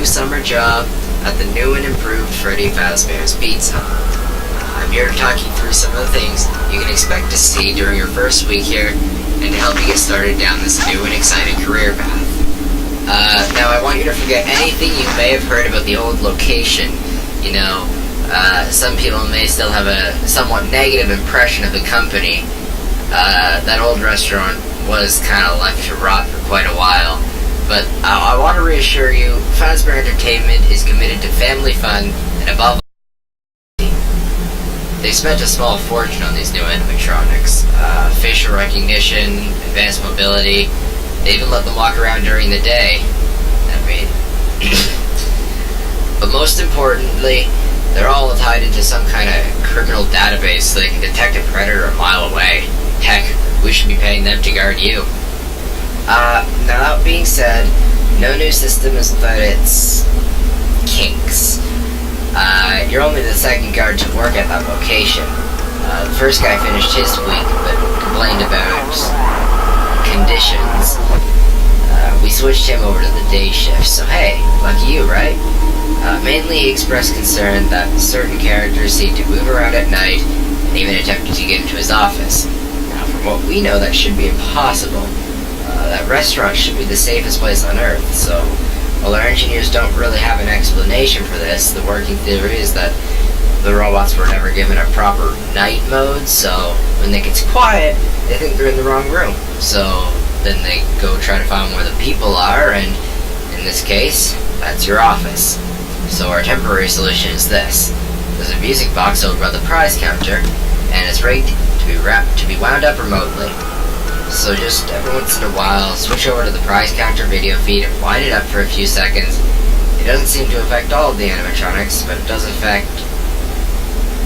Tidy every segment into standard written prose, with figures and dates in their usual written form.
new summer job at the new and improved Freddy Fazbear's Pizza. I'm here to talk you through some of the things you can expect to see during your first week here and to help you get started down this new and exciting career path. Now I want you to forget anything you may have heard about the old location. Some people may still have a somewhat negative impression of the company. That old restaurant was kind of left to rot for quite a while. But I want to reassure you, Fazbear Entertainment is committed to family fun and above all, they spent a small fortune on these new animatronics. Facial recognition, advanced mobility, they even let them walk around during the day. But most importantly, they're all tied into some kind of criminal database so they can detect a predator a mile away. Heck, we should be paying them to guard you. Now that being said, no new system is without its kinks. You're only the second guard to work at that location. The first guy finished his week, but complained about conditions. We switched him over to the day shift, so hey, lucky you, right? Mainly he expressed concern that certain characters seem to move around at night and even attempted to get into his office. Now, from what we know, that should be impossible. That restaurant should be the safest place on Earth, so while our engineers don't really have an explanation for this, the working theory is that the robots were never given a proper night mode, so when it gets quiet, they think they're in the wrong room. So then they go try to find where the people are, and in this case, that's your office. So our temporary solution is this. There's a music box over by the prize counter, and it's rigged to be wound up remotely. So just every once in a while, switch over to the prize counter video feed and wind it up for a few seconds. It doesn't seem to affect all of the animatronics, but it does affect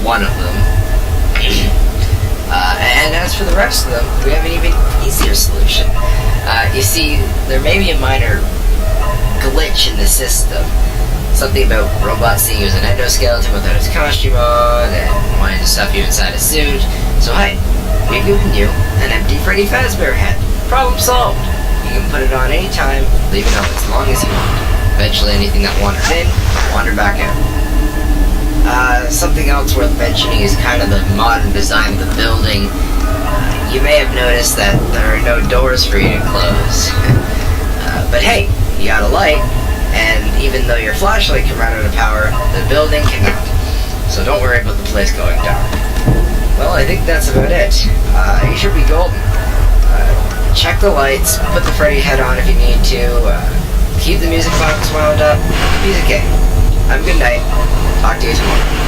one of them. And as for the rest of them, we have an even easier solution. You see, there may be a minor glitch in the system. Something about robots seeing you as an endoskeleton without his costume on, and wanting to stuff you inside a suit. So hey, we've given you an empty Freddy Fazbear head. Problem solved. You can put it on any time, leave it on as long as you want. Eventually anything that wanders in, wander back out. Something else worth mentioning is kind of the modern design of the building. You may have noticed that there are no doors for you to close. But hey, you got a light, and even though your flashlight can run out of power, the building cannot. So don't worry about the place going dark. Well, I think that's about it. You should be golden. Check the lights, put the Freddy head on if you need to, keep the music box wound up. Be okay. Have a good night. Talk to you tomorrow.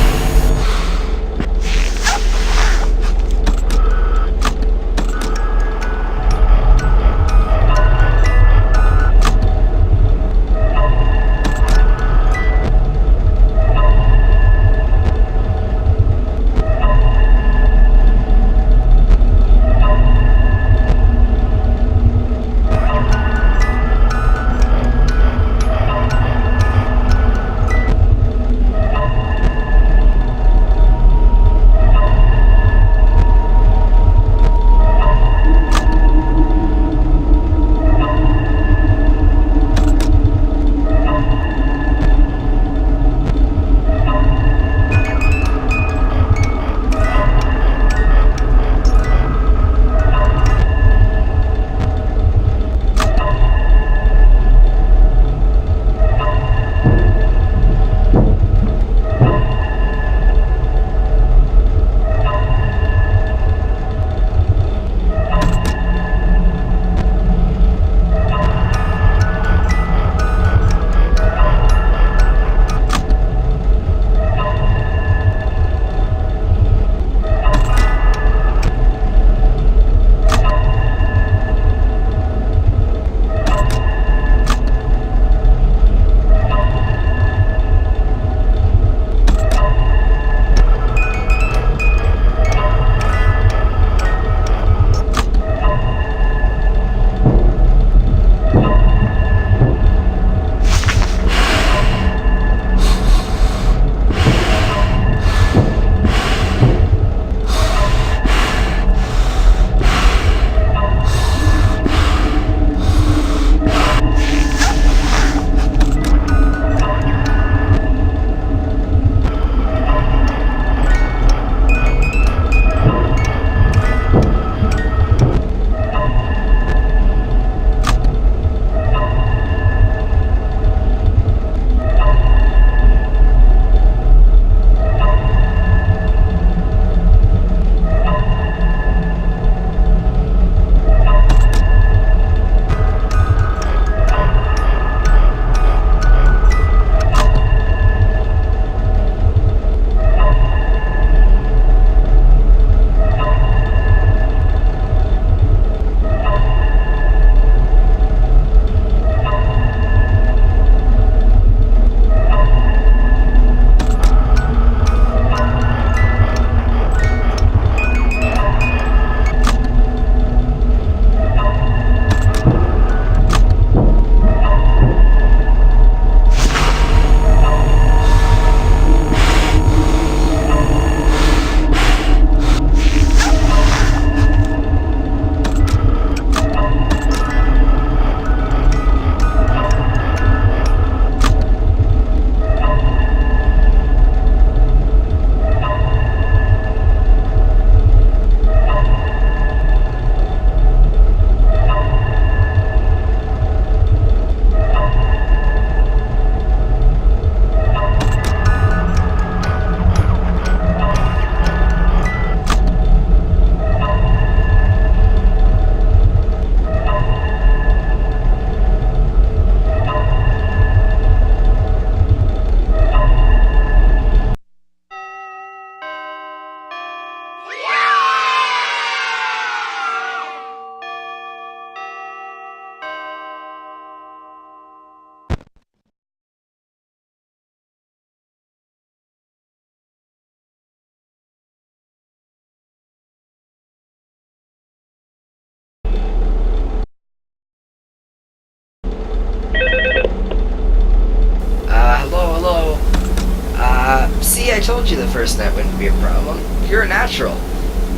first night wouldn't be a problem. You're a natural.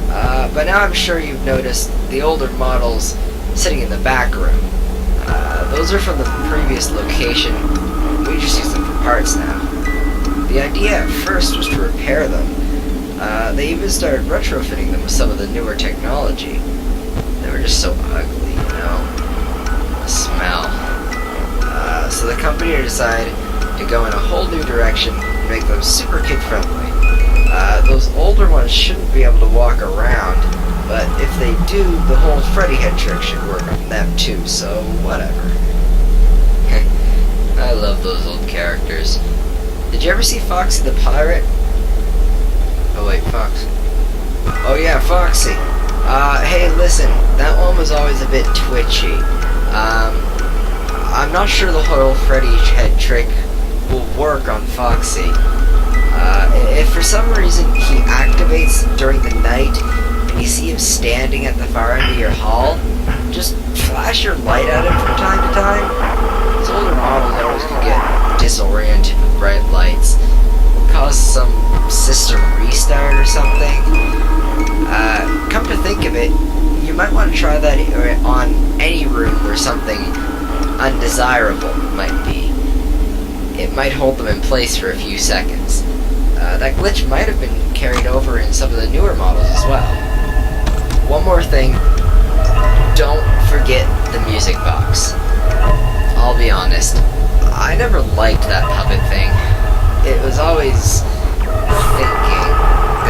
But now I'm sure you've noticed the older models sitting in the back room. Those are from the previous location. We just use them for parts now. The idea at first was to repair them. They even started retrofitting them with some of the newer technology. They were just so ugly, you know? The smell. So the company decided to go in a whole new direction and make them super kid-friendly. Those older ones shouldn't be able to walk around, but if they do, the whole Freddy head trick should work on them too, so whatever. I love those old characters. Did you ever see Foxy the Pirate? Oh wait, Fox. Oh yeah, Foxy. Hey, listen, that one was always a bit twitchy. I'm not sure the whole Freddy head trick will work on Foxy. If for some reason he activates during the night and you see him standing at the far end of your hall, just flash your light at him from time to time. These older models always can get disoriented with bright lights. Cause some system restart or something. Come to think of it, you might want to try that on any room where something undesirable might be. It might hold them in place for a few seconds. That glitch might have been carried over in some of the newer models as well. One more thing, don't forget the music box. I'll be honest, I never liked that puppet thing. It was always thinking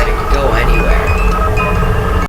that it could go anywhere.